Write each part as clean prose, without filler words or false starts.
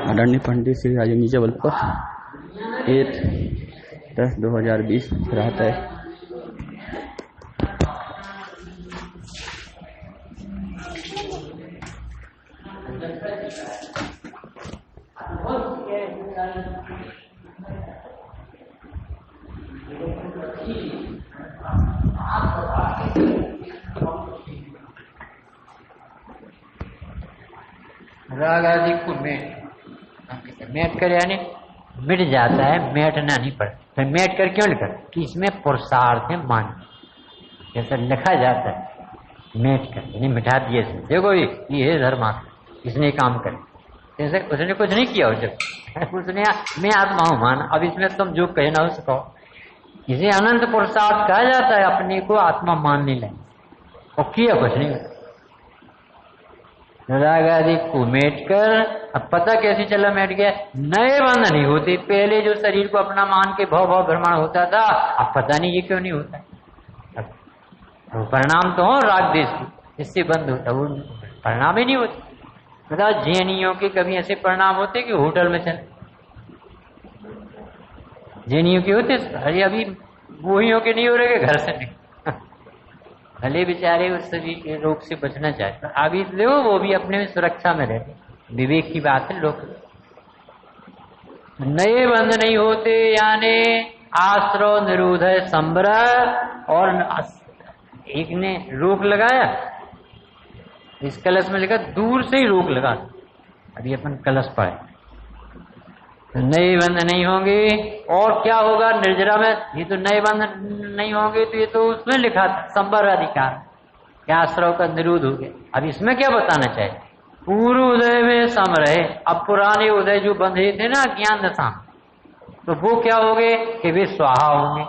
आदरणीय पंडित श्री राजेंद्र जबलपुर 8/10/2020 रात है। राग आदि को मेट कर यानी मिट जाता है, मेटना नहीं पड़ता। फिर मेट कर क्यों लिखा कि इसमें पुरुषार्थ है, मान जैसा लिखा जाता है मेट कर यानी मिटा दिए। देखो ये धर्मात्मा इसने काम करे, जैसे उसने कुछ नहीं किया। जब उसने मैं आत्मा हूं मान, अब इसमें तुम जो कहना हो सको, इसे अनंत पुरुषार्थ कहा जाता है। अपने को आत्मा मानने लगे और किया कुछ नहीं। राग आदि को मेट कर, अब पता कैसे चला मेट गया? नए बंध नहीं होते। पहले जो शरीर को अपना मान के भव भव भ्रमण होता था, अब पता नहीं ये क्यों नहीं होता। अब परिणाम तो हो राग देश की, इससे बंद होता, वो परिणाम ही नहीं होते। बताओ जैनियों के कभी ऐसे परिणाम होते कि होटल में चले? जैनियों के होते? अरे अभी बूढ़ियों के नहीं हो रहे, घर से नहीं। भले बेचारे उस शरीर के रोग से बचना चाहते, अभी देखो वो भी अपने में सुरक्षा में रहते। विवेक की बात है। लोग नए बंध नहीं होते, यानी आश्रव निरोधय संग्रह। और एक ने रोक लगाया, इस कलश में लिखा दूर से ही रोक लगा। अभी अपन कलश पाए तो नए बंध नहीं होंगे। और क्या होगा निर्जरा में? ये तो नए बंध नहीं होंगे, तो ये तो उसमें लिखा था संबर अधिकार, क्या आश्रव का निरोध हो गया। अब इसमें क्या बताना चाहिए? पूर्व उदय में सम रहे। अब पुराने उदय जो बंधे थे ना ज्ञान दशा, तो वो क्या हो गए कि वे स्वाहा होंगे।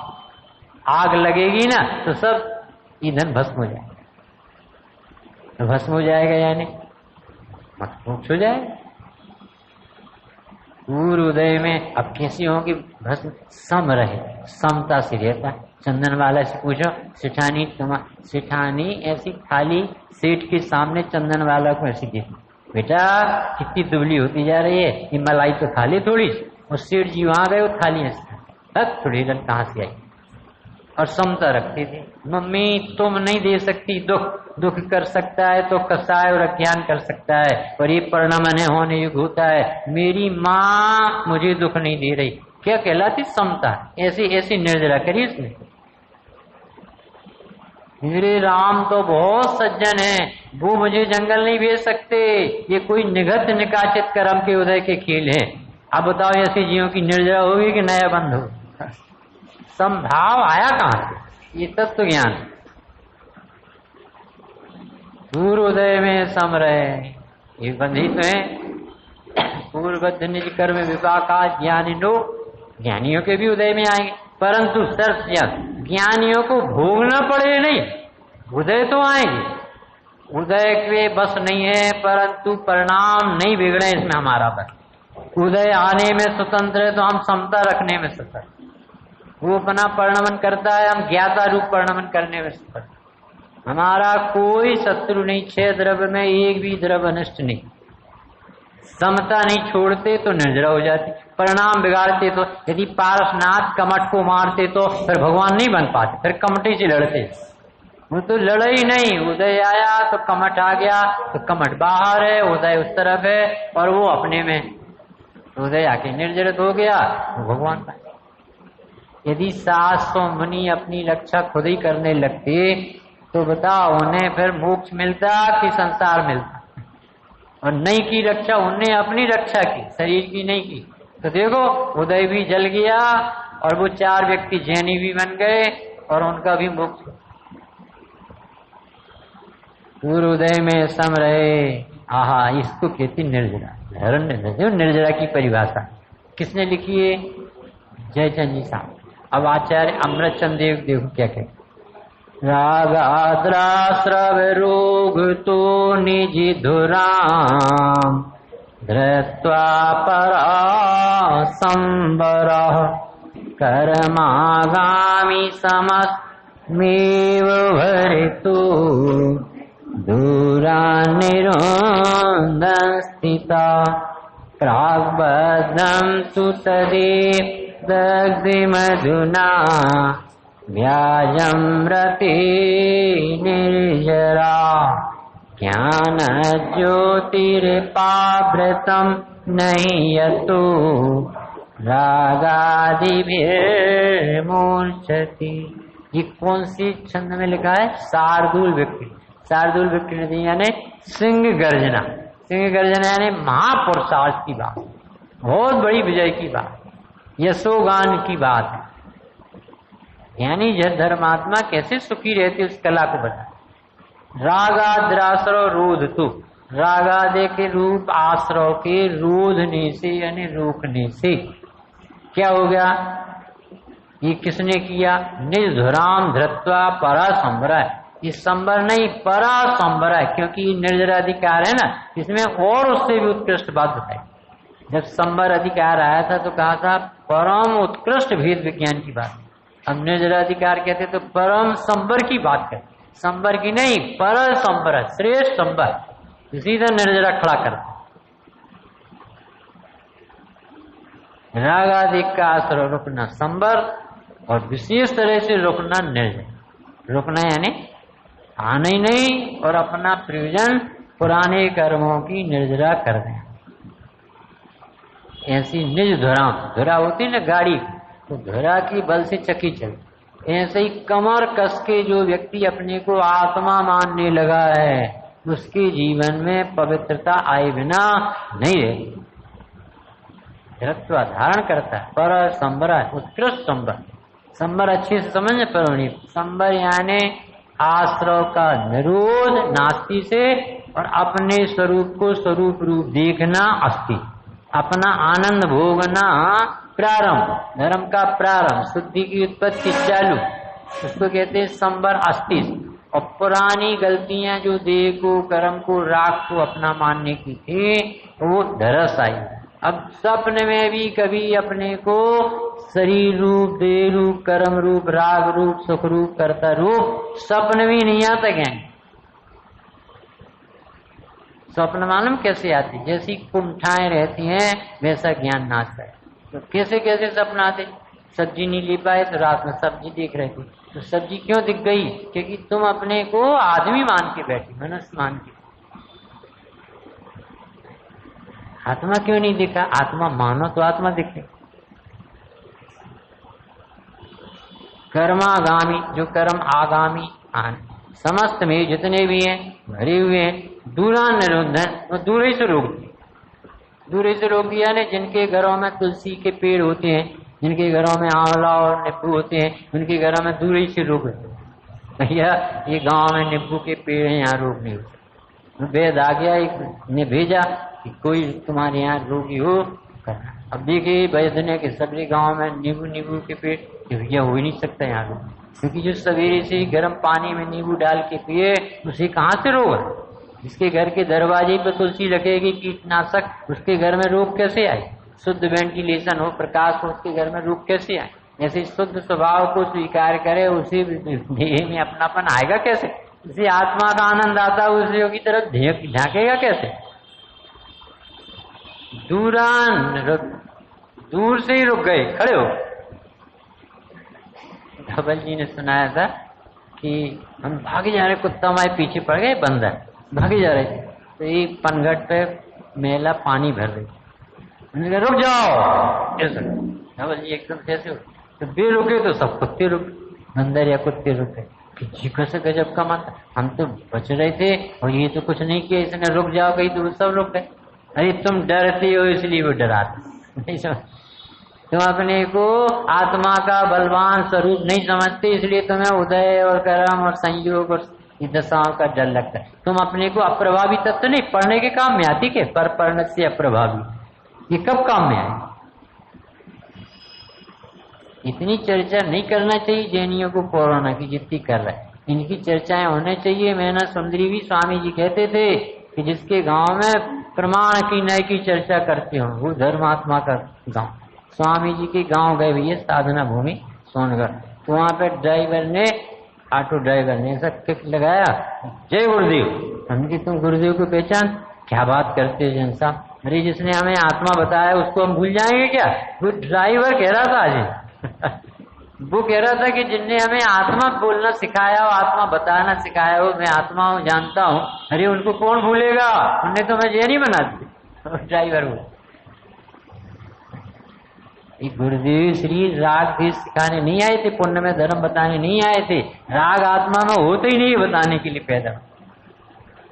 आग लगेगी ना तो सब ईंधन भस्म हो जाएगा। तो भस्म हो जाएगा यानी मोक्ष हो जाएगा। पूर्व उदय में अब कैसी होगी? भस्म सम रहे, समता से रहता। चंदन वाला से पूछो, सिठानी ऐसी खाली सेठ के सामने चंदन वाला को ऐसी देखी, बेटा कितनी दुबली होती जा रही है, ये मलाई तो खा ले थोड़ी। और सेठ जी वहां गए, वो थाली थोड़ी रन कहाँ से आई। और समता रखती थी। मम्मी तुम नहीं दे सकती दुख, दुख कर सकता है तो कसाय और अज्ञान कर सकता है, और ये परिणमन होने युग होता है। मेरी माँ मुझे दुख नहीं दे रही, क्या कहलाती? समता। ऐसी ऐसी निर्जरा करी उसने। मेरे राम तो बहुत सज्जन है, वो मुझे जंगल नहीं भेज सकते। ये कोई निगत निकाचित कर्म के उदय के खेल है। अब बताओ ऐसी जीवों की निर्जरा होगी कि नया बंध हो? संभाव आया कहां से? ये तत्व ज्ञान। पूर्वोदय में सम रहे, ये बंधित है। पूर्वबद्ध निज कर्म विपाका ज्ञानी लोग, ज्ञानियों के भी उदय में आएंगे, परंतु शर्त ज्ञानियों को भोगना पड़े नहीं, उदय तो आएंगे। उदय के बस नहीं है, परंतु परिणाम नहीं बिगड़े इसमें हमारा बस। उदय आने में स्वतंत्र है तो हम समता रखने में स्वतंत्र। वो अपना परिणमन करता है, हम ज्ञाता रूप परिणमन करने में सफल। हमारा कोई शत्रु नहीं, 6 द्रव्य में एक भी द्रव्य अनिष्ट नहीं। समता नहीं छोड़ते तो निर्जरा हो जाती, परिणाम बिगाड़ते तो। यदि पारसनाथ कमठ को मारते तो फिर भगवान नहीं बन पाते, फिर कमटे से लड़ते। वो तो लड़े ही नहीं। उदय आया तो कमठ आ गया, तो कमठ बाहर है, उदय उस तरफ है, और वो अपने में उदय आके निर्जरित हो गया तो भगवान बन। यदि 700 मुनि अपनी रक्षा खुद ही करने लगते तो बताओ उन्हें फिर मोक्ष मिलता कि संसार मिलता? और नहीं की रक्षा, उन्हें अपनी रक्षा की, शरीर की नहीं की। तो देखो उदय भी जल गया, और वो 4 व्यक्ति जैनी भी बन गए, और उनका भी मोक्ष। पूर्व उदय में सम रहे, आहा, इसको कहती निर्जरा। निर्जरा की परिभाषा किसने लिखी है? जयचंद जी साहब। अब आचार्य अमृतचंद देव देखो क्या कहते। रागाद्राश्रव रोग तो निजी धुराम धृत्वा परासंबर कर्मागामी समस्मेव भरितो दूरा निरोध स्थिता प्राग्बद्धं तु तदेव व्याजं रति निर्जरा ज्ञानज्योतिरिपावृतं नहीं यतो रागादिभिर्मूर्छति। ये कौन सी छंद में लिखा है? शार्दूल विक्री। शार्दूल विक्री यानी सिंह गर्जना। सिंह गर्जना यानी महापुरुषार्थ की बात, बहुत बड़ी विजय की बात, यशोगान की बात है। यानी जब धर्मात्मा कैसे सुखी रहती उस कला को बता। रागाद्राश्रव रोध तु, रागादे के रूप आश्रव के रोधने से यानी रोकने से क्या हो गया? ये किसने किया? निर्धुराम धृत्वा परा संभरा। ये संभर नहीं, परा संभरा है, क्योंकि ये निर्जराधिकार है ना, इसमें और उससे भी उत्कृष्ट बात बताई। जब संभर अधिकार आया था तो कहा था परम उत्कृष्ट भेद विज्ञान की बात। अब निर्जराधिकार कहते तो परम संभर की बात करते, संभर की नहीं, पर संभर, श्रेष्ठ संभर, सीधा निर्जरा खड़ा करता। रागादि का आश्रय रुकना संभर और विशेष तरह से रुकना निर्जर। रुकना यानी आना ही नहीं और अपना प्रयोजन पुराने कर्मों की निर्जरा कर दें। ऐसी निज धुरा, धुरा होती है ना गाड़ी, तो धुरा की बल से चक्की चलती, ऐसे ही कमर कस के जो व्यक्ति अपने को आत्मा मानने लगा है उसके जीवन में पवित्रता आए बिना नहीं रहती। धृत्व धारण करता है, पर संबर, उत्कृष्ट संबर। संबर अच्छे से समझने पर संबर यानी आश्रव का निरोध नास्ति से और अपने स्वरूप को स्वरूप रूप देखना अस्ति, अपना आनंद भोगना प्रारंभ, धर्म का प्रारंभ, शुद्धि की उत्पत्ति चालू, उसको कहते हैं संबर अस्ति। और पुरानी गलतियां जो देह को कर्म को राग को अपना मानने की थी वो धरस आई। अब सपने में भी कभी अपने को शरीर रूप, देह रूप, कर्म रूप, राग रूप, सुख रूप, कर्ता रूप स्वप्न भी नहीं आता ज्ञान। स्वप्न मालूम कैसे आती? जैसी कुंठाएं रहती हैं वैसा ज्ञान नाचता है। तो कैसे कैसे सपना आते? सब्जी नहीं ले पाए तो रात में सब्जी देख रहे थे, तो सब्जी क्यों दिख गई? क्योंकि तुम अपने को आदमी मान के बैठे, मनुष्य मान के। आत्मा क्यों नहीं दिखा? आत्मा मानो तो आत्मा दिखे। कर्मागामी, जो कर्म आगामी समस्त में जितने भी हैं भरे हुए हैं, दूरान निरोधन, वो दूर ही से रोक दिए। दूर ही से रोक दिया ने जिनके घरों में तुलसी के पेड़ होते हैं, जिनके घरों में आंवला और नींबू होते हैं, उनके घरों में दूर ही से रोक देते। भैया ये गांव में नींबू के पेड़ हैं, यहाँ रोग नहीं होते। वेद आ गया, एक ने भेजा कि कोई तुम्हारे यहाँ रोगी हो करना। अब देखिए वैद्य ने कि सभी गांव में नींबू के पेड़, भैया हो ही नहीं सकता यहाँ रोग, क्योंकि जो सवेरे से गर्म पानी में नींबू डाल के पिए उसे कहाँ से रोग है? जिसके घर के दरवाजे पर तुलसी रखेगी कीटनाशक, उसके घर में रोग कैसे आए? शुद्ध वेंटिलेशन हो, प्रकाश हो, उसके घर में रोग कैसे आए? ऐसे शुद्ध स्वभाव को स्वीकार करे, उसी देह में अपनापन आएगा कैसे? उसी आत्मा का आनंद आता है, उसी की तरफ झांकेगा कैसे? दूर से ही रुक गए, खड़े हो। धवल जी ने सुनाया था कि हम भागे जा रहे, कुत्ता हमारे पीछे पड़ गए, बंदर भागे जा रहे थे, तो एक पनघट पे मेला पानी भर रही, उन्होंने कहा रुक जाओ। ऐसा धवल जी एकदम से ऐसे तो बे रुके तो सब कुत्ते रुके, बंदर या कुत्ते रुके। जी कैसे गजब का मत, हम तो बच रहे थे और ये तो कुछ नहीं किया, इसने रुक जाओ कहीं तो सब रुक गए। अरे तुम डरते हो इसलिए वो डराते नहीं समझ, तुम अपने को आत्मा का बलवान स्वरूप नहीं समझते, इसलिए तुम्हें उदय और कर्म और संयोग और दशाओं का डर लगता है। तुम अपने को अप्रभावी तत्व नहीं, पढ़ने के काम में आती के पर पढ़ने से अप्रभावी, ये कब काम में आए? इतनी चर्चा नहीं करना चाहिए जैनियों को कोरोना की जितनी कर रहा है, इनकी चर्चाएं होने चाहिए। मैंने सुंदरी भी स्वामी जी कहते थे कि जिसके गांव में प्रमाण की न्याय की चर्चा करते हो वो धर्मात्मा का गांव। स्वामी जी के गांव गए भैया साधना भूमि सोनगढ़, तो वहां पे ड्राइवर ने, ऑटो ड्राइवर ने ऐसा किक लगाया, जय गुरुदेव। हमने तुम गुरुदेव को पहचान? क्या बात करते हो जन साहब, अरे जिसने हमें आत्मा बताया उसको हम भूल जाएंगे क्या? वो ड्राइवर कह रहा था आज वो कह रहा था कि जिनने हमें आत्मा बोलना सिखाया हो, आत्मा बताना सिखाया हो, मैं आत्मा हूँ जानता हूँ, अरे उनको कौन भूलेगा, उनने तो मैं ये नहीं बना दी ड्राइवर वो। गुरुदेव श्री राग भी सिखाने नहीं आए थे, पुण्य में धर्म बताने नहीं आए थे, राग आत्मा में होते ही नहीं बताने के लिए पैदा।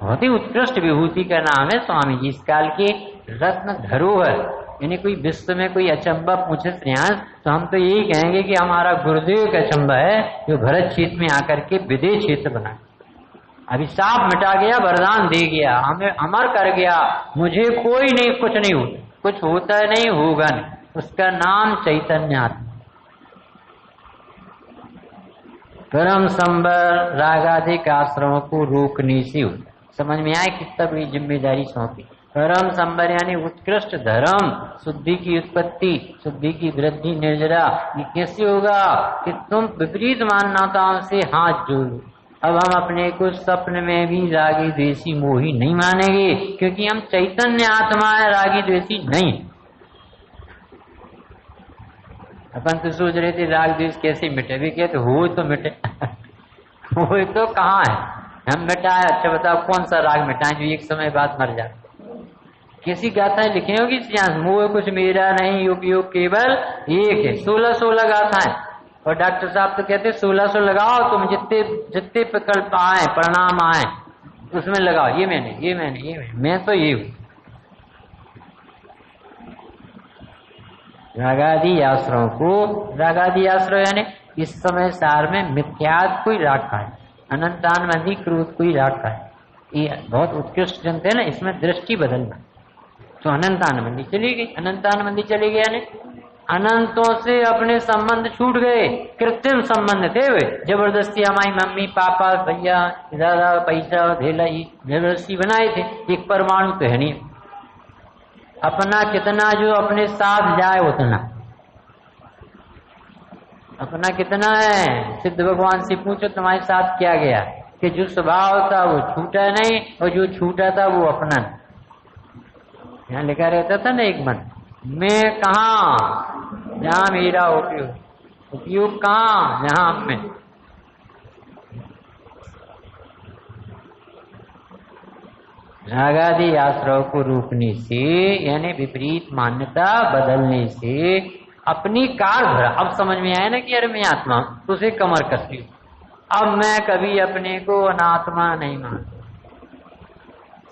बहुत ही उत्कृष्ट विभूति का नाम है स्वामी जी इस काल के रत्न धरोहर। यानी कोई विश्व में कोई अचंबा पूछे श्रेयांश तो हम तो यही कहेंगे कि हमारा गुरुदेव का अचंबा है जो भरत क्षेत्र में आकर के विदेश क्षेत्र बना, अभिशाप मिटा गया, वरदान दे गया, हमें अमर कर गया, मुझे कोई नहीं, कुछ नहीं होता, कुछ होता नहीं, होगा नहीं, उसका नाम चैतन्य आत्मा। परम संबर रागाधिक आश्रमों को रोकने से हो। समझ में आए कितना बड़ी जिम्मेदारी सौंपी। परम संबर यानी उत्कृष्ट धर्म, शुद्धि की उत्पत्ति, शुद्धि की वृद्धि, निर्जरा, ये कैसे होगा कि तुम विपरीत मान्यताओं से हाथ जोड़ो। अब हम अपने को स्वप्न में भी रागी द्वेषी मोही नहीं मानेंगे, क्योंकि हम चैतन्य आत्मा है, रागी द्वेषी नहीं। अपन तो सोच रहे थे राग द्वेष कैसे मिटे, भी कहते हो तो मिटे वो तो कहाँ है, हम मिटाए। अच्छा बताओ कौन सा राग मिटाएं जो एक समय बाद मर जाए? कैसी गाथाएं लिखी होगी, मोह कुछ मेरा नहीं, योग योग केवल एक है। 16 गाथाएं, और डॉक्टर साहब तो कहते 1600 लगाओ तुम, जितने जितने विकल्प आए, परिणाम आए, उसमें लगाओ, ये मैंने, ये मैंने, ये मैं तो ये हूं। रागादि आश्रयों को, रागादि आश्रय यानी इस समय सार में मिथ्यात कोई राग का है, अनंतानमंदी क्रोध कोई राग का है। ये बहुत उत्कृष्ट ग्रंथ है ना, इसमें दृष्टि बदलना। तो अनंतानमंदी चली गई, अनंतानमंदी चली गई यानी अनंतों से अपने संबंध छूट गए, कृत्रिम संबंध थे वे, जबरदस्ती हमारी मम्मी पापा भैया दादा पैसा धेला जबरदस्ती बनाए थे, एक परमाणु तो है नहीं। अपना कितना जो अपने साथ जाए उतना, अपना कितना है। सिद्ध भगवान से पूछो तुम्हारे साथ क्या गया, कि जो स्वभाव था वो छूटा नहीं, और जो छूटा था वो अपना। यहाँ लिखा रहता था ना एक मन, मैं कहाँ जहाँ मेरा उपयोग, उपयोग कहाँ जहाँ मैं। रागादि आश्रय को रोकने से यानी विपरीत मान्यता बदलने से अपनी कार भरा। अब समझ में आया ना कि अरे मैं आत्मा, तो उसे कमर कस ली। अब मैं कभी अपने को अनात्मा नहीं मानता,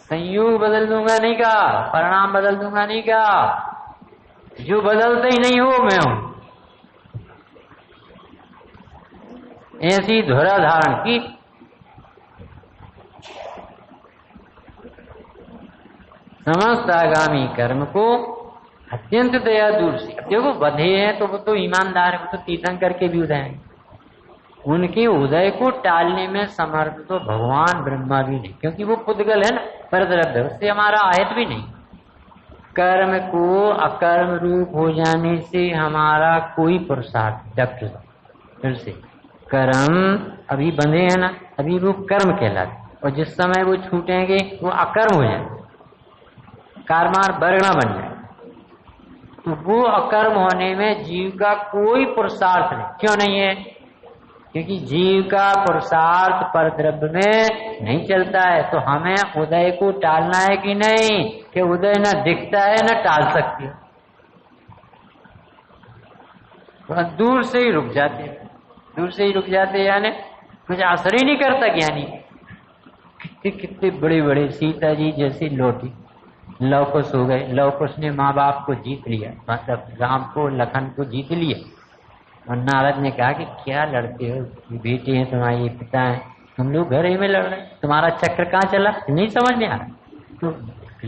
संयोग बदल दूंगा नहीं का, परिणाम बदल दूंगा नहीं का, जो बदलते ही नहीं हो मैं हूं। ऐसी धुरा धारण की। समस्त आगामी कर्म को अत्यंत दया दूर से, देखो बधे हैं तो वो तो ईमानदार है, वो तो तीर्थंकर के भी उदय हैं, उनके उदय को टालने में समर्थ तो भगवान ब्रह्मा भी नहीं, क्योंकि वो पुद्गल है ना, परद्रव्य, उससे हमारा आयत भी नहीं। कर्म को अकर्म रूप हो जाने से हमारा कोई पुरुषार्थ, डॉक्टर फिर से कर्म अभी बंधे हैं ना, अभी वो कर्म कहलाते, और जिस समय वो छूटेंगे वो अकर्म हो जाए, कर्मार वर्गणा बन जाए, तो वो अकर्म होने में जीव का कोई पुरुषार्थ नहीं। क्यों नहीं है? क्योंकि जीव का पुरुषार्थ पर द्रव्य में नहीं चलता है। तो हमें उदय को टालना है कि नहीं, कि उदय न दिखता है न टाल सकती, तो दूर से ही रुक जाते, दूर से ही रुक जाते, यानी कुछ असर ही नहीं करता ज्ञानी। कितने कितने बड़े बड़े सीता जी जैसी लोटी लव कुश हो गए, लव कुश ने माँ बाप को जीत लिया, मतलब राम को लखन को जीत लिया, और नारद ने कहा कि क्या लड़ते हो, बेटे हैं तुम्हारे, ये पिता हैं, तुम लोग घर ही में लड़ रहे, तुम्हारा चक्र कहाँ चला, नहीं समझ में आ रहा। तो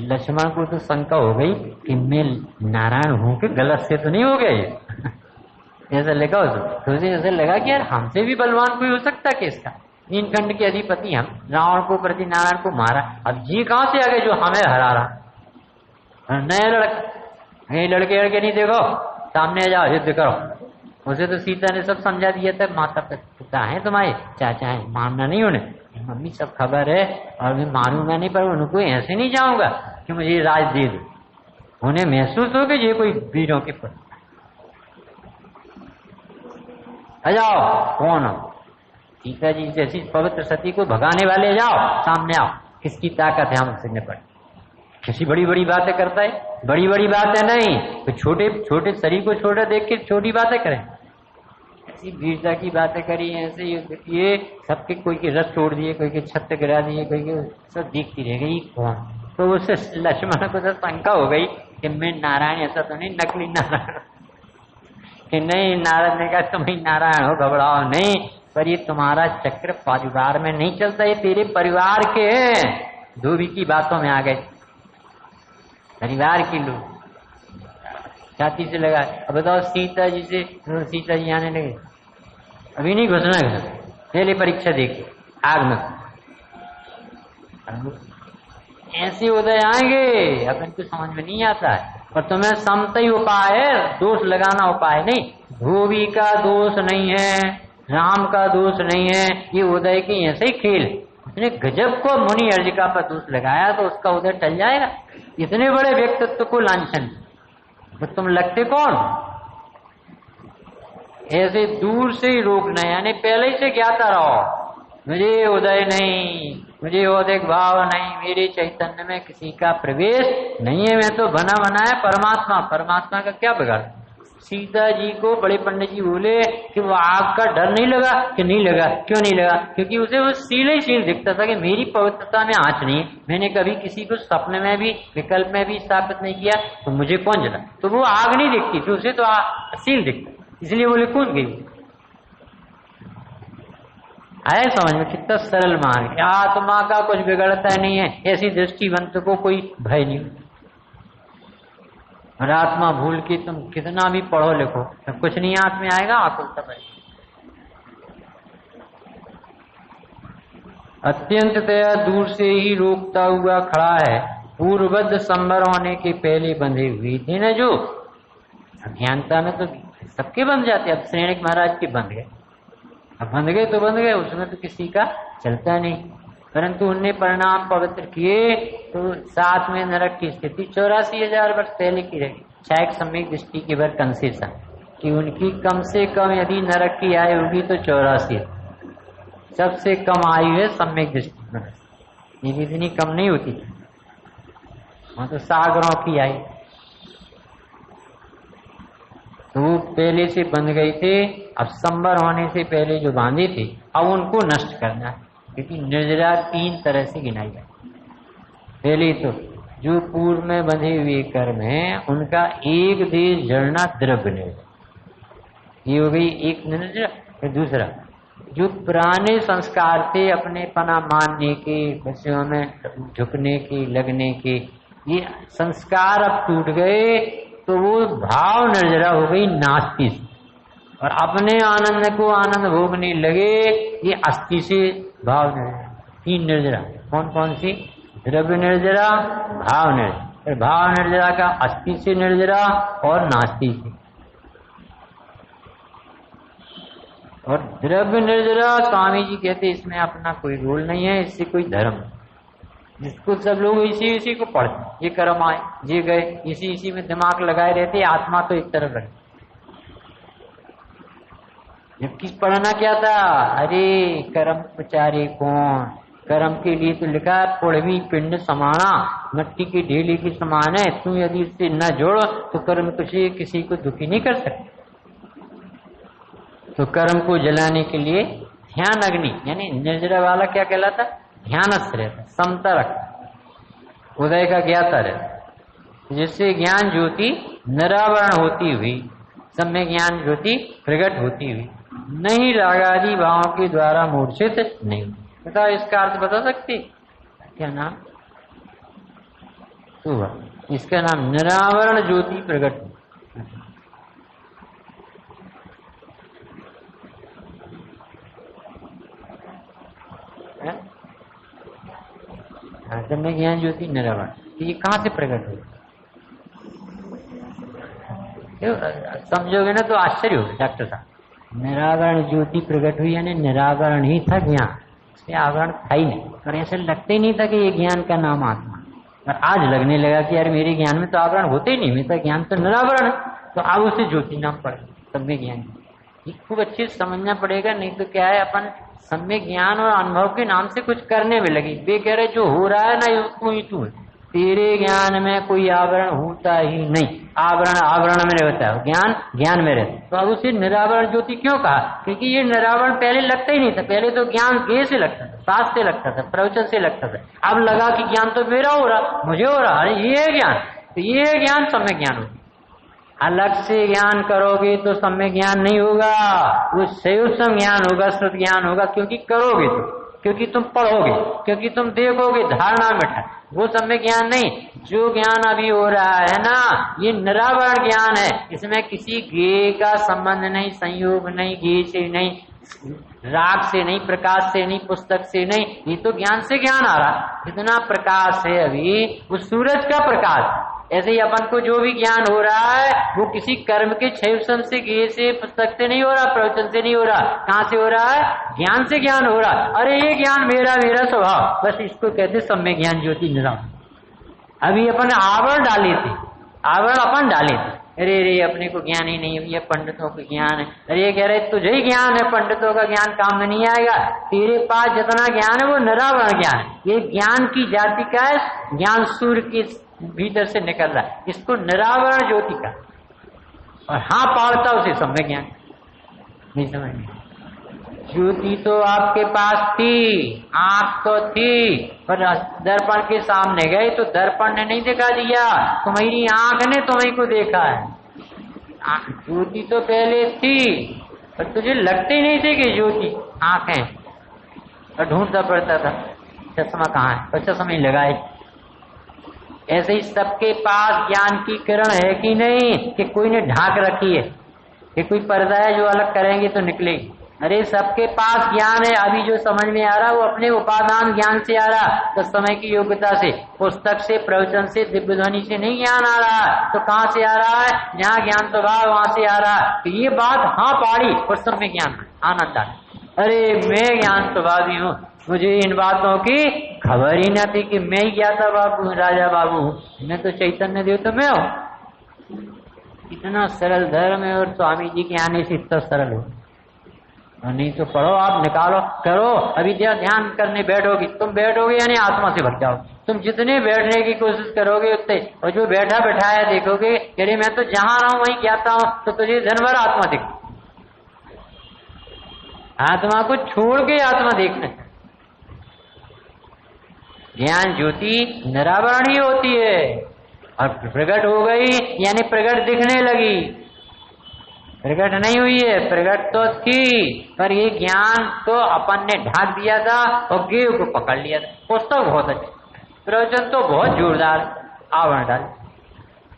लक्ष्मण को तो शंका हो गई कि मैं नारायण हूं कि गलत से तो नहीं हो गया ये ऐसा लगा तो उसे ऐसा लगा कि यार हमसे भी बलवान कोई हो सकता है किसका, नीलकंठ के अधिपति हम, रावण को प्रति नारायण को मारा, अब जी कहाँ से आ गए जो हमें हरा रहा। नया लड़का, ये लड़के नहीं देखो, सामने आ जाओ युद्ध करो। उसे तो सीता ने सब समझा दिया था, माता पिता है तुम्हारे, चाचा है, मारना नहीं उन्हें, मम्मी सब खबर है, और मैं मारूंगा नहीं, पर उनको ऐसे नहीं जाऊंगा कि मुझे राज दे दो, उन्हें महसूस हो कि ये कोई वीरों की पत्नी। आ जाओ, कौन हो? सीता जी जैसी पवित्र सती को भगाने वाले, जाओ सामने आओ, किसकी ताकत है हमसे निपट। किसी बड़ी बड़ी बातें करता है, बड़ी बड़ी बातें नहीं, तो छोटे छोटे शरीर को छोटा देख के छोटी बातें करें। ऐसी वीरता की बातें करी, ऐसे ये सबके, कोई के रथ तोड़ दिए, कोई के छत गिरा दिए, कोई के सब दिखती रह गई कौन। तो उससे लक्ष्मण को तो शंका हो गई कि मैं नारायण ऐसा तो नहीं, नकली नारायण कि नहीं। नारद ने कहा तुम ही नारायण हो, घबराओ नहीं, पर ये तुम्हारा चक्र परिवार में नहीं चलता, ये तेरे परिवार के हैं। धोबी की बातों में आ गए, परिवार के लोग छाती से लगा। अब बताओ सीता जी से, सीता जी आने लगे, अभी नहीं घुसना घर, पहले परीक्षा देखी आग में। ऐसे उदय आएंगे अपन को समझ में नहीं आता है, पर तुम्हें समतई उपाय है, दोष लगाना उपाय नहीं। धोबी का दोष नहीं है, राम का दोष नहीं है, ये उदय के ऐसे ही खेल। उसने गजब को मुनि अर्जिका पर दोष लगाया तो उसका उदय टल जाएगा। इतने बड़े व्यक्तित्व को लांछन, तो तुम लगते कौन? ऐसे दूर से ही रोकना, यानी पहले से ज्ञाता रहो मुझे उदय नहीं, मुझे औदिक भाव नहीं, मेरे चैतन्य में किसी का प्रवेश नहीं है, मैं तो बना बनाया परमात्मा। परमात्मा का क्या बिगाड़? सीता जी को बड़े पंडित जी बोले कि वो आग का डर नहीं लगा, कि नहीं लगा। क्यों नहीं लगा? क्योंकि उसे वो सील ही सील दिखता था कि मेरी पवित्रता में आँच नहीं है, मैंने कभी किसी को सपने में भी विकल्प में भी स्थापित नहीं किया, तो मुझे कौन जला। तो वो आग नहीं दिखती थी उसे, तो सील दिखता, इसलिए बोले कूद गई। आया समझ में? कितना सरल मार्ग। आत्मा का कुछ बिगड़ता नहीं है, ऐसी दृष्टिवंत को कोई भय नहीं। और आत्मा भूल के तुम कितना भी पढ़ो लिखो तो कुछ नहीं हाथ में आएगा, आकुलता है। अत्यंत तया दूर से ही रोकता हुआ खड़ा है, पूर्वबद्ध संबर होने के पहले बंधे हुए थे न जो। अज्ञानता में तो सबके बंध जाते, अब श्रेणिक महाराज के बंध गए, अब बंध गए तो बंध गए, उसमें तो किसी का चलता नहीं। परंतु उनने परिणाम पवित्र किए तो साथ में नरक की स्थिति 84,000 वर्ष पहले की रही। शायद सम्यक दृष्टि की बार कंसेशन कि उनकी कम से कम यदि नरक की आयु होगी तो 84, सबसे कम आयु है सम्यक दृष्टि, ये इतनी कम नहीं होती, वहां तो सागरों की आयु। तो वो पहले से बंध गए थे, अब संबर होने से पहले जो बांधे थे अब उनको नष्ट करना है, क्योंकि निर्जरा 3 तरह से गिनाई जाए। पहले तो जो पूर्व में बंधे हुए कर्म हैं उनका एक देश जड़ना द्रव्य निर्जरा, ये हो गई एक निर्जरा। फिर दूसरा जो पुराने संस्कार थे अपने पना मानने के, विषयों में झुकने के, लगने के, ये संस्कार अब टूट गए तो वो भाव निर्जरा हो गई नास्ति से, और अपने आनंद को आनंद भोगने लगे, ये अस्थि से भाव निर्जरा। 3 निर्जरा कौन कौन सी? द्रव्य निर्जरा, भाव निर्जरा, फिर भाव निर्जरा का अस्थि से निर्जरा और नास्ति से। और द्रव्य निर्जरा स्वामी जी कहते इसमें अपना कोई रोल नहीं है, इससे कोई धर्म, जिसको सब लोग इसी को पढ़ते, ये कर्म आए ये गए, इसी में दिमाग लगाए रहते, आत्मा तो एक तरफ रहे। जबकि पढ़ना क्या था? अरे कर्म प्रचारे कौन, कर्म के लिए तो लिखा है पुड़वी पिंड समाना, मिट्टी की ढेली की समान है, तू यदि इससे न जोड़ो तो कर्म किसी को दुखी नहीं कर सकते। तो कर्म को जलाने के लिए ध्यान अग्नि, यानी निर्जरा वाला क्या कहलाता? ध्यानस्थ रहता, समता रखता, उदय का ज्ञाता रहता, जिससे ज्ञान ज्योति निरावरण होती हुई, सम्य ज्ञान ज्योति प्रकट होती हुई, नहीं रागादि भावों के द्वारा मूर्छित नहीं। बताओ इसका अर्थ बता सकते? क्या नाम? तो इसका नाम निरावरण ज्योति प्रकट। सम्य ज्ञान ज्योति निरावरण, ये कहाँ से प्रकट हुई? समझोगे ना तो आश्चर्य होगा डॉक्टर साहब। निरावरण ज्योति प्रकट हुई यानी निरावरण ही था ज्ञान, इसमें आवरण था ही नहीं, और ऐसे लगते ही नहीं था कि ये ज्ञान का नाम आत्मा। और आज लगने लगा कि यार मेरे ज्ञान में तो आवरण होते ही नहीं, मेरा ज्ञान तो निरावरण है, तो अब उसे ज्योति नाम पड़े सम्यक ज्ञान। ये खूब अच्छे से समझना पड़ेगा, नहीं तो क्या है अपन सम्यक ज्ञान और अनुभव के नाम से कुछ करने में लगी। वे कह रहे जो हो रहा है ना उसको ही तू है, तेरे ज्ञान में कोई आवरण होता ही नहीं, आवरण आवरण में रहता है, ज्ञान ज्ञान में रहता है। तो अब उसे निरावरण ज्योति क्यों कहा? क्योंकि ये निरावरण पहले लगता ही नहीं था, पहले तो ज्ञान गे से लगता था, शास्त्र से लगता था, प्रवचन से लगता था। अब लगा कि ज्ञान तो मेरा हो रहा, मुझे हो रहा, अरे ये है ज्ञान, तो ये है ज्ञान, सम्यक ज्ञान होगा। अलग से ज्ञान करोगे तो सम्यक ज्ञान नहीं होगा, वो संयुक्त ज्ञान होगा, श्रुत ज्ञान होगा। क्योंकि करोगे तो, क्योंकि तुम पढ़ोगे, क्योंकि तुम देखोगे, धारणा बैठा, वो सम्यक ज्ञान नहीं। जो ज्ञान अभी हो रहा है ना, ये निरावरण ज्ञान है, इसमें किसी गे का संबंध नहीं, संयोग नहीं, गे से नहीं, राग से नहीं, प्रकाश से नहीं, पुस्तक से नहीं, ये तो ज्ञान से ज्ञान आ रहा। इतना प्रकाश है अभी, वो सूरज का प्रकाश। ऐसे ही अपन को जो भी ज्ञान हो रहा है वो किसी कर्म के क्षय से, गे से, पुस्तक से नहीं हो रहा, प्रवचन से नहीं हो रहा, कहाँ से हो रहा है? ज्ञान से ज्ञान हो रहा। अरे ये ज्ञान मेरा मेरा स्वभाव, बस इसको कहते सम्यक ज्ञान ज्योति निरावरण। अभी अपन आवरण डाले थे, आवरण अपन डाले थे, अरे रे अपने को ज्ञान ही नहीं है, ये पंडितों को ज्ञान है। अरे ये कह रहे तुझे ही ज्ञान है, पंडितों का ज्ञान काम में नहीं आएगा, तेरे पास जितना ज्ञान है वो निरावरण ज्ञान है। ये ज्ञान की जाति का है, ज्ञान सूर्य के भीतर से निकल रहा है, इसको निरावरण ज्योति का। और हाँ पाड़ता उसे सम्यक ज्ञान नहीं समझ में। ज्योति तो आपके पास थी, आंख तो थी, पर दर्पण के सामने गए तो दर्पण ने नहीं दिखा दिया, तुम्हारी आंख ने तुम्हें को देखा है। ज्योति तो पहले थी, पर तुझे लगते नहीं थे कि ज्योति आंखें, और ढूंढता पड़ता था चश्मा कहाँ है, पर चश्मा ही लगाए। ऐसे ही सबके पास ज्ञान की किरण है कि नहीं, कि कोई ने ढाक रखी है, कि कोई पर्दा है जो अलग करेंगे तो निकलेगी। अरे सबके पास ज्ञान है, अभी जो समझ में आ रहा वो अपने उपादान ज्ञान से आ रहा, तो समय की योग्यता से, पुस्तक से, प्रवचन से, दिव्य ध्वनि से नहीं ज्ञान आ रहा है। तो कहाँ से आ रहा है? जहाँ ज्ञान स्वभाव वहां से आ रहा है। तो ये बात हाँ पाड़ी और सब में ज्ञान आनंद आ। अरे मैं ज्ञान स्वभावी हूँ, मुझे इन बातों की खबर ही न थी कि मैं ही ज्ञाता बाबू राजा बाबू हूँ, मैं तो चैतन्य देव तो मैं हूँ। इतना सरल धर्म है और स्वामी जी के आने से इतना सरल हो। और नहीं तो पढ़ो आप, निकालो, करो। अभी ध्यान करने बैठोगे, तुम बैठोगे यानी आत्मा से भर जाओ। तुम जितने बैठने की कोशिश करोगे उतने, और जो बैठा बैठाया देखोगे, अरे मैं तो जहां रहा हूं वहीं ज्ञाता हूं, तो तुझे जनवर आत्मा दिख, आत्मा को छोड़ के आत्मा देखना। ज्ञान ज्योति निरावरण ही होती है, और प्रकट हो गई यानी प्रकट दिखने लगी। प्रकट नहीं हुई है, प्रकट तो थी, पर ये ज्ञान तो अपन ने ढाक दिया था और गेव को पकड़ लिया था। पुस्तक बहुत अच्छी, प्रवचन तो बहुत जोरदार, आवरण डाल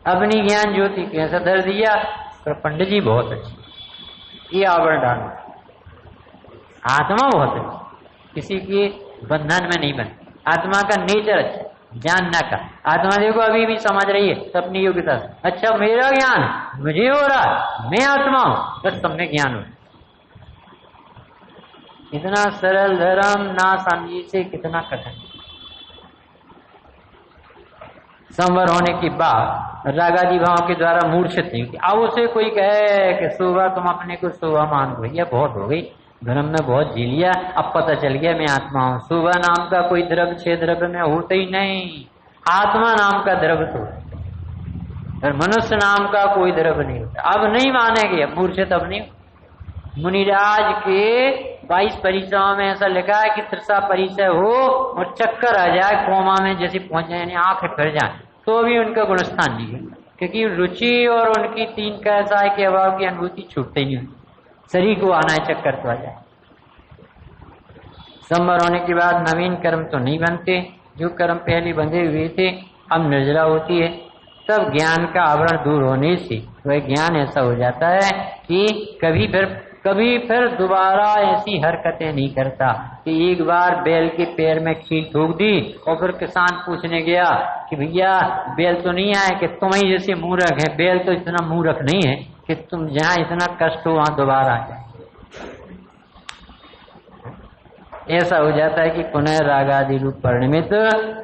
अपनी ज्ञान ज्योति कैसा धर दिया, पर पंडित जी बहुत अच्छी, ये आवरण डाल। आत्मा बहुत अच्छी, किसी के बंधन में नहीं बने, आत्मा का नेचर अच्छा, जानना का। आत्मा देखो अभी भी समझ रही है तो अपनी योग्यता से, अच्छा मेरा ज्ञान मुझे हो रहा, मैं आत्मा हूं, बस सब में ज्ञान हो। इतना सरल धर्म ना समझी से कितना कठिन। संवर होने के बाद रागादि भाव के द्वारा मूर्छित नहीं, अब उसे कोई कहे कि सुबह तुम अपने को सुबह मान लो, यह बहुत हो गई, धर्म में बहुत जी लिया, अब पता चल गया मैं आत्मा हूं। सुबह नाम का कोई द्रव्य 6 द्रव्य में होता ही नहीं, आत्मा नाम का द्रव्य तो, और मनुष्य नाम का कोई द्रव्य नहीं होता। अब नहीं मानेंगे, अब मूर्छित अब नहीं। मुनिराज के 22 परिचयों में ऐसा लिखा है कि तृषा परिचय हो और चक्कर आ जाए, कोमा में जैसे पहुंच जाए यानी आंखें फिर जाए, तो भी उनका गुणस्थान नहीं है, क्योंकि रुचि और उनकी 3 का ऐसा है कि अभाव की अनुभूति छूटते नहीं, शरीर को आना है चक्कर तो आ जाए। संवर होने के बाद नवीन कर्म तो नहीं बनते, जो कर्म पहले बंधे हुए थे अब निर्जरा होती है। तब ज्ञान का आवरण दूर होने से वह ज्ञान ऐसा हो जाता है कि कभी फिर दोबारा ऐसी हरकतें नहीं करता कि एक बार बैल के पैर में खील ठोक दी और फिर किसान पूछने गया कि भैया बैल तो नहीं आए कि तुम्हें जैसे मूर्ख है, बैल तो इतना मूर्ख नहीं है कि तुम जहाँ इतना कष्ट हो वहां दोबारा आ जाए। ऐसा हो जाता है कि पुनः रागादि रूप परिणमित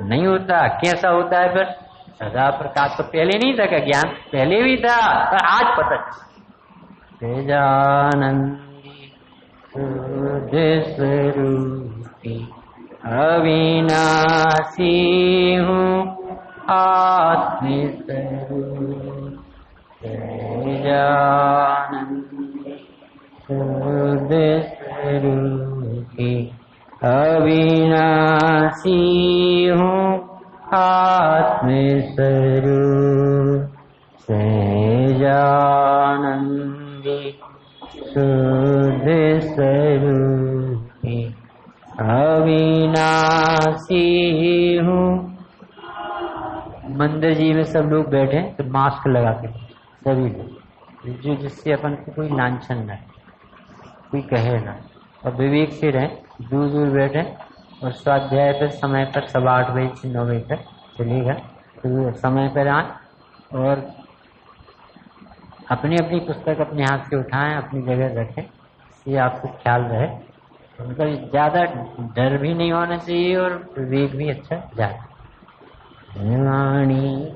नहीं होता। कैसा होता है फिर? सदा प्रकाश। तो पहले नहीं था क्या ज्ञान? पहले भी था, पर आज पता चला। तेजानंदी स्वरूपी अविनाशी हूँ आत्मस्वरूप। तेजानंदी स्वरूपी अविनाशी हूँ आत्मस्वरूप। तेजानंदी शुद्ध स्वरूपी अविनाशी हूँ। मंदिर जी में सब लोग बैठे तो मास्क लगा के, सभी लोग, जो जिससे अपन को कोई लांछन न, कोई कहे ना, और विवेक से रहे, दूर दूर बैठे। और स्वाध्याय पर समय पर 8:15 बजे से 9 बजे तक चलेगा, तो समय पर आए और अपनी अपनी पुस्तक अपने हाथ से उठाएं, अपनी जगह रखें, ये आपको ख्याल रहे। उनका ज्यादा डर भी नहीं होना चाहिए और विवेक भी अच्छा जाए। वाणी